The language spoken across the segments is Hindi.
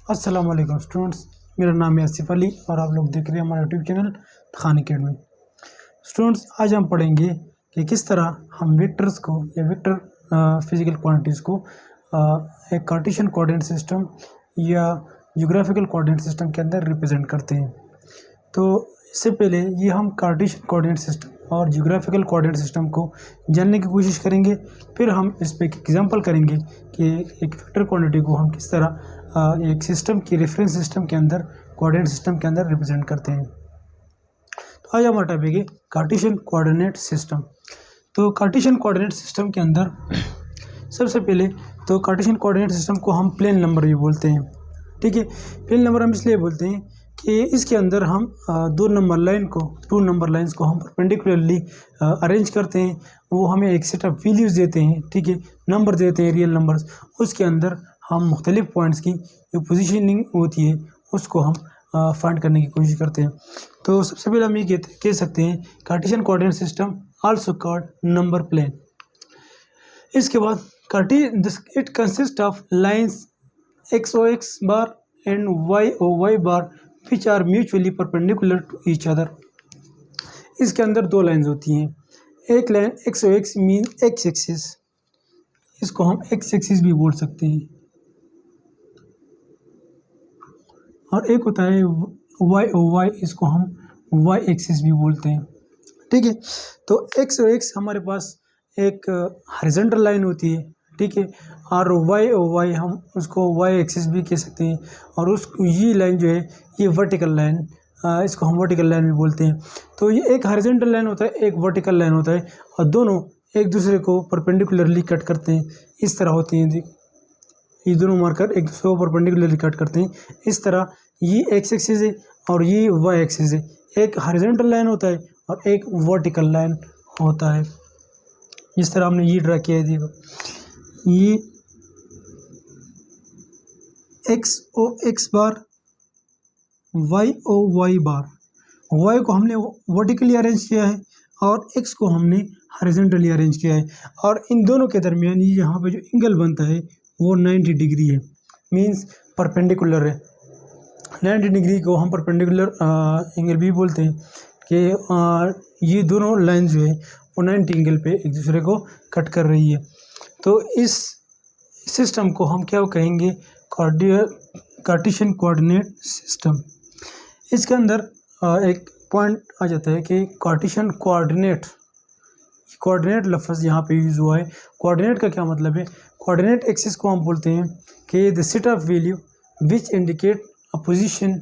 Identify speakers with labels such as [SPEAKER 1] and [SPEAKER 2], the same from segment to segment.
[SPEAKER 1] अस्सलाम वालेकुम स्टूडेंट्स, मेरा नाम है आसिफ अली और आप लोग देख रहे हैं हमारा YouTube channel Khan academy. Students, आज हम पढ़ेंगे कि किस तरह हम वेक्टर्स को या वेक्टर फिजिकल क्वांटिटीज़ को एक कार्टेशियन कोऑर्डिनेट सिस्टम या ज्योग्राफिकल कोऑर्डिनेट सिस्टम के अंदर रिप्रेजेंट करते हैं। तो इससे पहले ये हम कार्टेशियन कोऑर्डिनेट सिस्टम और ज्योग्राफिकल कोऑर्डिनेट सिस्टम को जानने की कोशिश करेंगे। फिर हम इस पर एक एग्जांपल करेंगे कि एक वेक्टर क्वांटिटी को हम किस तरह एक सिस्टम की रेफरेंस सिस्टम के अंदर कोऑर्डिनेट सिस्टम के अंदर रिप्रेजेंट करते हैं। तो आज हमारा टॉपिक है कार्टेशियन कोऑर्डिनेट सिस्टम। तो कार्टेशियन कोऑर्डिनेट सिस्टम के अंदर सबसे पहले तो कार्टेशियन कोऑर्डिनेट सिस्टम को हम प्लेन नंबर भी बोलते हैं। ठीक है, प्लेन नंबर हम इसलिए बोलते हैं कि इसके अंदर हम टू नंबर लाइन्स को हम परपेंडिकुलरली अरेंज करते हैं। वो हमें एक सेट ऑफ वैल्यूज़ देते हैं, ठीक है, नंबर देते हैं, रियल नंबर्स। उसके अंदर हम मुख्तलिफ पॉइंट्स की जो पोजीशनिंग होती है उसको हम फाइंड करने की कोशिश करते हैं। तो सबसे पहले हम ये कह सकते हैं Cartesian coordinate system also called number plane. इसके बाद it consist of lines XOX bar and YOY bar which are mutually perpendicular to each other. इसके अंदर दो लाइन्स होती हैं। एक line XOX mean x axis, इसको हम एक्स एक्सिस भी बोल सकते हैं, और एक होता है YOY, इसको हम Y एक्सिस भी बोलते हैं। ठीक है, तो XOX हमारे पास एक हॉरिजॉन्टल लाइन होती है, ठीक है, और YOY हम उसको Y एक्सिस भी कह सकते हैं, और ये लाइन जो है ये वर्टिकल लाइन, इसको हम वर्टिकल लाइन भी बोलते हैं। तो ये एक हॉरिजॉन्टल लाइन होता है, एक वर्टिकल लाइन होता है, और दोनों एक दूसरे को परपेंडिकुलरली कट करते हैं। इस तरह होती हैं, ये दोनों मार्कर एक दूसरे को परपेंडिकुलरली कट करते हैं। इस तरह ये एक्स एक्सिस है और ये वाई एक्सिस है। एक हॉरिजॉन्टल लाइन होता है और एक वर्टिकल लाइन होता है। जिस तरह हमने ये ड्रा किया है, देखो ये XOX बार, YOY बार। Y को हमने वर्टिकली अरेंज किया है और X को हमने हॉरिजॉन्टली अरेंज किया है, और इन दोनों के दरमियान ये यहाँ पे जो एंगल बनता है वो 90 डिग्री है, मींस परपेंडिकुलर है। 90 डिग्री को हम परपेंडिकुलर एंगल भी बोलते हैं कि ये दोनों लाइन जो है वो 90 एंगल पे एक दूसरे को कट कर रही है। तो इस सिस्टम को हम क्या कहेंगे, कार्टेशियन कोऑर्डिनेट सिस्टम। इसके अंदर एक पॉइंट आ जाता है कि कार्टेशियन कोऑर्डिनेट लफ्ज़ यहाँ पे यूज़ हुआ है। कोऑर्डिनेट का क्या मतलब है? कोऑर्डिनेट एक्सिस को हम बोलते हैं कि the set of value which indicate a position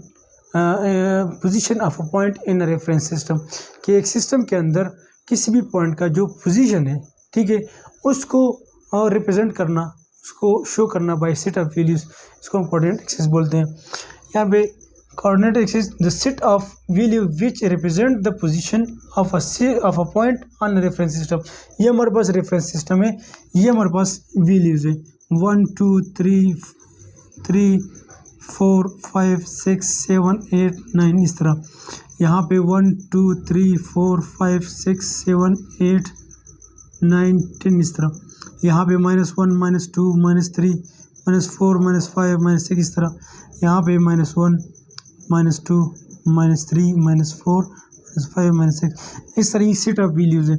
[SPEAKER 1] of a point in a reference system, कि एक सिस्टम के अंदर किसी भी पॉइंट का जो पोजीशन है, ठीक है, उसको रिप्रेजेंट करना, उसको शो करना बाय सेट ऑफ वैल्यूज़, इसको हम कोऑर्डिनेट एक्सिस बोलते हैं। यहाँ पे coordinate axis the set of value which represent the position of a point on reference system. ये हमारे पास रेफरेंस सिस्टम है, ये हमारे पास वैल्यूज़ है 1 2 3 4 5 6 7 8 9, इस तरह यहाँ पे 1 2 3 4 5 6 7 8 9 10, इस तरह यहाँ पे -1 -2 -3 -4 -5 -6, इस तरह यहाँ पे -1 -2 -3 -4 -5 -6, इस तरह ये सेट ऑफ वैल्यूज़ है।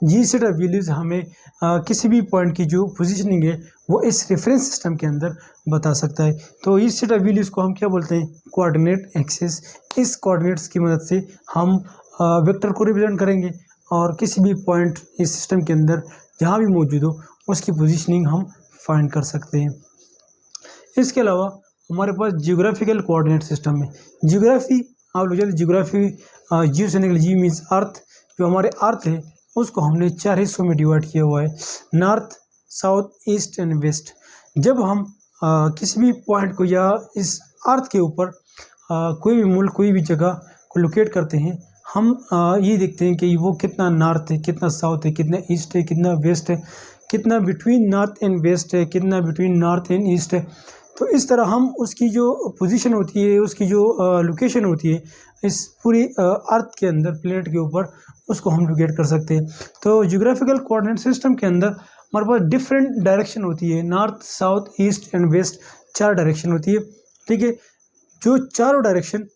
[SPEAKER 1] ये सेट ऑफ वैल्यूज़ हमें किसी भी पॉइंट की जो पोजीशनिंग है वो इस रेफरेंस सिस्टम के अंदर बता सकता है। तो इस सेट ऑफ वैल्यूज़ को हम क्या बोलते हैं, कोऑर्डिनेट एक्सिस। इस कोऑर्डिनेट्स की मदद से हम वेक्टर को रिप्रेजेंट करेंगे और किसी भी पॉइंट इस सिस्टम के अंदर जहाँ भी मौजूद हो उसकी पोजीशनिंग हम फाइंड कर सकते हैं। इसके अलावा हमारे पास जियोग्राफिकल कोऑर्डिनेट सिस्टम है। जियोग्राफी, आप लोग जानते हैं जियोग्राफी, जियो से निकले, जी मीन्स अर्थ। जो हमारे अर्थ है उसको हमने 4 हिस्सों में डिवाइड किया हुआ है, north, south, east and west. जब हम किसी भी पॉइंट को या इस अर्थ के ऊपर कोई भी मुल्क, कोई भी जगह को लोकेट करते हैं, हम ये देखते हैं कि वो कितना नॉर्थ है, कितना साउथ है, कितना ईस्ट है, कितना वेस्ट है, कितना बिटवीन नॉर्थ एंड वेस्ट है, कितना बिटवीन नॉर्थ एंड ईस्ट है। तो इस तरह हम उसकी जो पोजीशन होती है, उसकी जो लोकेशन होती है इस पूरी अर्थ के अंदर, प्लेनेट के ऊपर, उसको हम लोकेट कर सकते हैं। तो जियोग्राफिकल कोऑर्डिनेट सिस्टम के अंदर हमारे पास डिफरेंट डायरेक्शन होती है, north, south, east and west, 4 direction होती है। ठीक है। जो चारों डायरेक्शन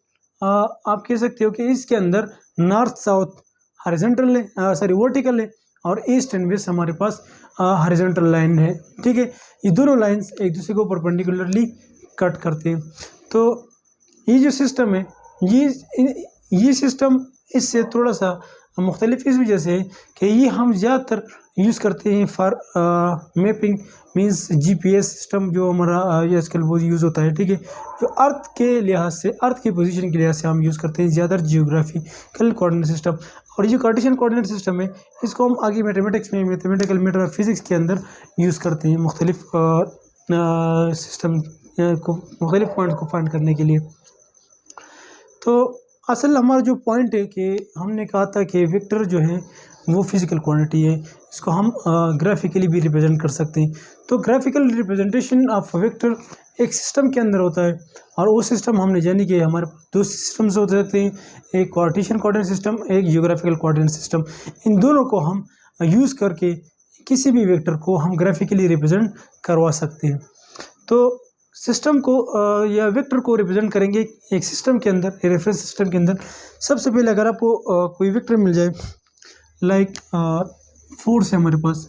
[SPEAKER 1] आप कह सकते हो कि इसके अंदर नॉर्थ साउथ हॉरिजॉन्टल है, सॉरी वर्टिकल है, और ईस्ट एंड वेस्ट हमारे पास हॉरिजॉन्टल लाइन है, ठीक है। ये दोनों लाइंस एक दूसरे को परपेंडिकुलरली कट करते हैं। तो ये जो सिस्टम है, ये सिस्टम इससे थोड़ा सा मुख्तलिफ इस वजह से कि ये हम ज़्यादातर यूज़ करते हैं for mapping, means GPS system जो हमारा ये आजकल वो यूज़ होता है, ठीक है। जो अर्थ के लिहाज से, अर्थ की पोजीशन के लिहाज से हम यूज़ करते हैं ज़्यादातर जियोग्राफिकल कोऑर्डिनेट सिस्टम। और ये जो कार्टेशियन कोऑर्डिनेट सिस्टम है, इसको हम आगे मैथमेटिक्स में, मैथमेटिकल मीटर फिजिक्स के अंदर यूज़ करते हैं मुख्तलिफ सिस्टम को, मुख्तलिफ पॉइंट को फाइंड करने के लिए। तो असल हमारा जो पॉइंट है कि हमने कहा था कि वेक्टर जो है वो फिजिकल क्वांटिटी है, इसको हम ग्राफिकली भी रिप्रेजेंट कर सकते हैं। तो ग्राफिकल रिप्रेजेंटेशन ऑफ वेक्टर एक सिस्टम के अंदर होता है, और वो सिस्टम हमने जानी कि हमारे दो सिस्टम्स हो सकते हैं, एक कार्टेशियन कोऑर्डिनेट सिस्टम, एक जियोग्राफिकल कोऑर्डिनेट सिस्टम। इन दोनों को हम यूज़ करके किसी भी वेक्टर को हम ग्राफिकली रिप्रेजेंट करवा सकते हैं। तो सिस्टम को या वेक्टर को रिप्रेजेंट करेंगे एक सिस्टम के अंदर, रेफरेंस सिस्टम के अंदर। सबसे पहले अगर आपको कोई वेक्टर मिल जाए, लाइक फोर्स है हमारे पास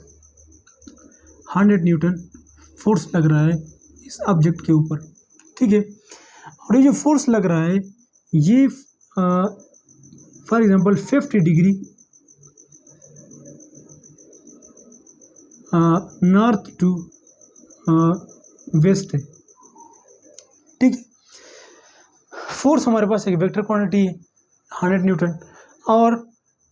[SPEAKER 1] 100 न्यूटन फोर्स लग रहा है इस ऑब्जेक्ट के ऊपर, ठीक है। और ये जो फोर्स लग रहा है ये for example 50 degree north to west है, ठीक है। फोर्स हमारे पास एक वेक्टर क्वांटिटी है 100 न्यूटन, और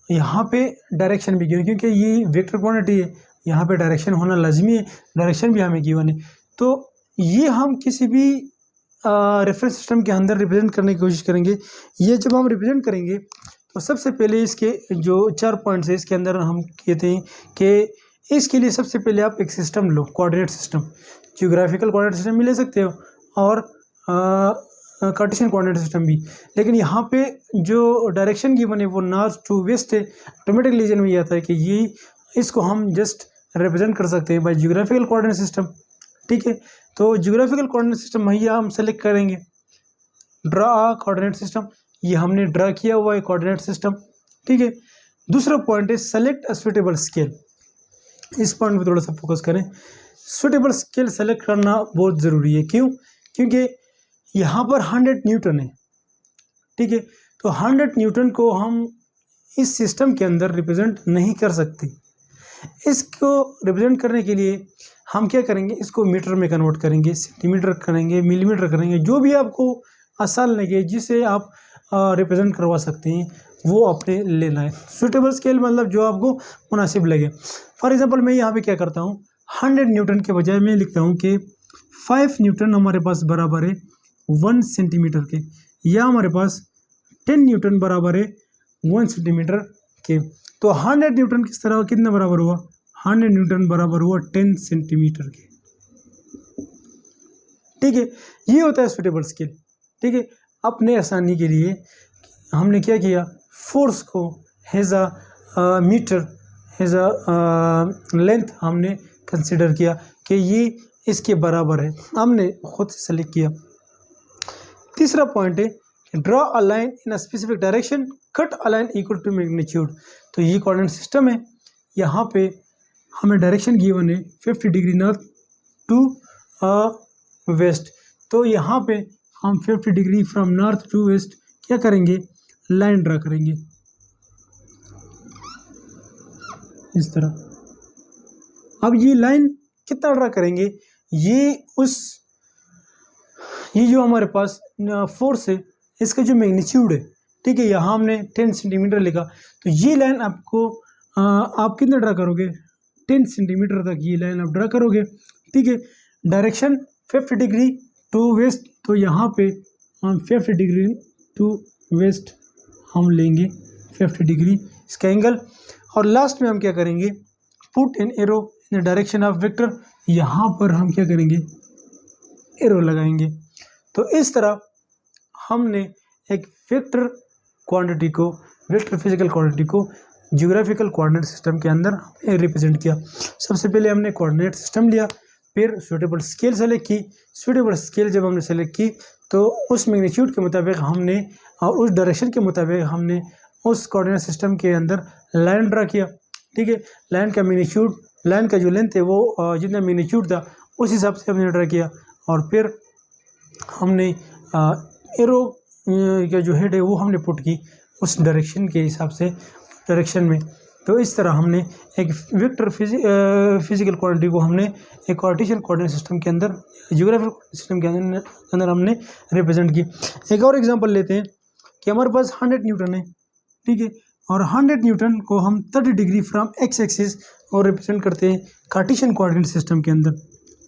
[SPEAKER 1] यहाँ पे डायरेक्शन भी गिवन, क्योंकि ये वेक्टर क्वांटिटी है, यहाँ पे डायरेक्शन होना लाजमी है, डायरेक्शन भी हमें गिवन है। तो ये हम किसी भी रेफरेंस सिस्टम के अंदर रिप्रेजेंट करने की कोशिश करेंगे। ये जब हम रिप्रेजेंट करेंगे तो सबसे पहले इसके जो 4 पॉइंट्स है इसके अंदर हम कहते हैं कि इसके लिए सबसे पहले आप एक सिस्टम लो, coordinate system, geographical coordinate system भी ले सकते हो और कार्टेशियन कोऑर्डिनेट सिस्टम भी। लेकिन यहाँ पे जो डायरेक्शन गिवन है वो नॉर्थ टू वेस्ट है, ऑटोमेटिक रीजन में ये आता है कि ये इसको हम जस्ट रिप्रेजेंट कर सकते हैं बाय जियोग्राफिकल कोऑर्डिनेट सिस्टम, ठीक है। तो जियोग्राफिकल कोऑर्डिनेट सिस्टम भैया हम सेलेक्ट करेंगे, ड्रा कोऑर्डिनेट सिस्टम, ये हमने ड्रा किया हुआ है कोऑर्डिनेट सिस्टम, ठीक है। दूसरा पॉइंट है सेलेक्ट अ सुटेबल स्केल। इस पॉइंट पे थोड़ा सा फोकस करें। सुटेबल स्केल सेलेक्ट करना बहुत ज़रूरी है। क्यों? क्योंकि यहाँ पर 100 न्यूटन है, ठीक है। तो 100 न्यूटन को हम इस सिस्टम के अंदर रिप्रेजेंट नहीं कर सकते। इसको रिप्रेजेंट करने के लिए हम क्या करेंगे, इसको मीटर में कन्वर्ट करेंगे, सेंटीमीटर करेंगे, मिलीमीटर करेंगे, जो भी आपको आसान लगे, जिसे आप रिप्रेजेंट करवा सकते हैं वो आपने लेना है। सूटेबल स्केल मतलब जो आपको मुनासिब लगे। फॉर एग्जांपल मैं यहाँ पे क्या करता हूँ, 100 न्यूटन के बजाय मैं लिखता हूँ कि 5 न्यूटन हमारे पास बराबर है 1 सेंटीमीटर के, या हमारे पास 10 न्यूटन बराबर है 1 सेंटीमीटर के। तो 100 न्यूटन किस तरह कितना बराबर हुआ, 100 न्यूटन बराबर हुआ 10 सेंटीमीटर के, ठीक है। ये होता है सूटेबल स्केल, ठीक है। अपने आसानी के लिए हमने क्या किया, फोर्स को has a meter, has a length हमने कंसिडर किया कि ये इसके बराबर है, हमने खुद से सेलेक्ट किया। तीसरा पॉइंट है draw a line in a specific direction, cut a line equal to magnitude. तो ये कोऑर्डिनेट सिस्टम है, यहाँ पे हमें डायरेक्शन गिवन है 50 डिग्री नॉर्थ टू वेस्ट। तो यहाँ पे हम 50 degree from north to west क्या करेंगे, लाइन ड्रा करेंगे इस तरह। अब ये लाइन कितना ड्रा करेंगे, ये जो हमारे पास फोर्स है इसका जो मैग्नीट्यूड है, ठीक है, यहाँ हमने 10 सेंटीमीटर लिखा, तो ये लाइन आपको आप कितना ड्रा करोगे, 10 सेंटीमीटर तक ये लाइन आप ड्रा करोगे, ठीक है। डायरेक्शन 50 डिग्री टू वेस्ट, तो यहाँ पे हम 50 डिग्री टू वेस्ट हम लेंगे 50 डिग्री इसका एंगल। और लास्ट में हम क्या करेंगे, put an arrow in the direction of vector, यहाँ पर हम क्या करेंगे, एरो लगाएंगे। तो इस तरह हमने एक वेक्टर क्वांटिटी को, वेक्टर फिजिकल क्वांटिटी को जियोग्राफिकल कोऑर्डिनेट सिस्टम के अंदर रिप्रेजेंट किया। सबसे पहले हमने कोऑर्डिनेट सिस्टम लिया, फिर सूटेबल स्केल सेलेक्ट की। सूटेबल स्केल जब हमने सेलेक्ट की तो उस मैग्नीट्यूड के मुताबिक हमने और उस डायरेक्शन के मुताबिक हमने उस कोऑर्डिनेट सिस्टम के अंदर लाइन ड्रा किया। ठीक है, लाइन का मैग्नीट्यूड, लाइन का जो लेंथ है वो जितना मैग्नीट्यूड था उस हिसाब से हमने ड्रा किया, और फिर हमने एरो का जो हेड है वो हमने पुट की उस डायरेक्शन के हिसाब से डायरेक्शन में। तो इस तरह हमने एक वेक्टर फिजिकल क्वांटिटी को हमने एक कार्टेशियन कोऑर्डिनेट सिस्टम के अंदर, ज्योग्राफिकल सिस्टम के अंदर हमने रिप्रेजेंट की। एक और एग्जांपल लेते हैं कि हमारे पास 100 न्यूटन है। ठीक है, और 100 न्यूटन को हम 30 डिग्री फ्रॉम एक्स एक्सिस और रिप्रेजेंट करते हैं कार्टेशियन कोऑर्डिनेट सिस्टम के अंदर।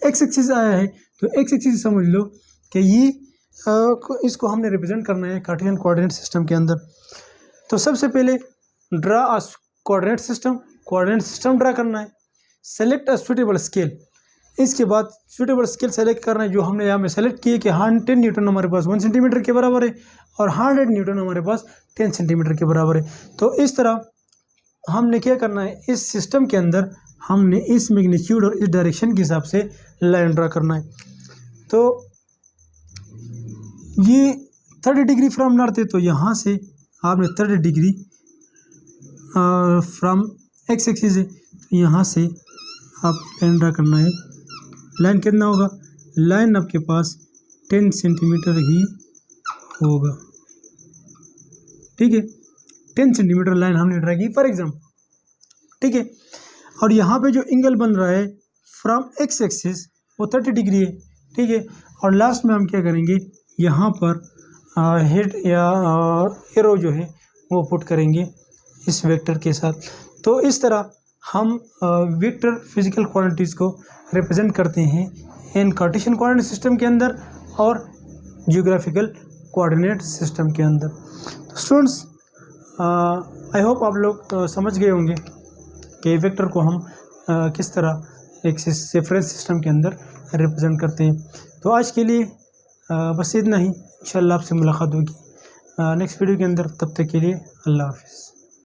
[SPEAKER 1] एक्स एक्सिस आया है तो एक्स एक्सिस समझ लो कि ये इसको हमने रिप्रेजेंट करना है कार्टेशियन कोऑर्डिनेट सिस्टम के अंदर। तो सबसे पहले draw a coordinate system draw करना है। सेलेक्ट अ सुटेबल स्केल, इसके बाद सुटेबल स्केल सेलेक्ट करना है जो हमने यहाँ में सेलेक्ट किए कि 110 न्यूटन हमारे पास 1 सेंटीमीटर के बराबर है और 100 न्यूटन हमारे पास 10 सेंटीमीटर के बराबर है। तो इस तरह हमने क्या करना है, इस सिस्टम के अंदर हमने इस मैग्नीट्यूड और इस डायरेक्शन के हिसाब से लाइन ड्रा करना है। तो ये 30 डिग्री फ्रॉम नॉर्थ है, तो यहाँ से आपने 30 डिग्री फ्रॉम एक्स एक्सिस है, तो यहाँ से आप लाइन ड्रा करना है। लाइन कितना होगा, लाइन आपके पास 10 सेंटीमीटर ही होगा। ठीक है, 10 सेंटीमीटर लाइन हमने ड्रा की फॉर एग्जाम्पल। ठीक है, और यहाँ पे जो एंगल बन रहा है फ्रॉम एक्स एक्सिस वो 30 डिग्री है। ठीक है, और लास्ट में हम क्या करेंगे, यहाँ पर हेड या एरो जो है वो पुट करेंगे इस वेक्टर के साथ। तो इस तरह हम वेक्टर फिजिकल क्वांटिटीज़ को रिप्रेजेंट करते हैं इन कार्टेशियन कोऑर्डिनेट सिस्टम के अंदर और जियोग्राफिकल कोऑर्डिनेट सिस्टम के अंदर। तो स्टूडेंट्स, आई होप आप लोग समझ गए होंगे कि वेक्टर को हम किस तरह एक रेफरेंस सिस्टम के अंदर रिप्रेजेंट करते हैं। तो आज के लिए बस इतना ही। इंशाल्लाह आपसे मुलाकात होगी नेक्स्ट वीडियो के अंदर। तब तक के लिए अल्लाह हाफिज़।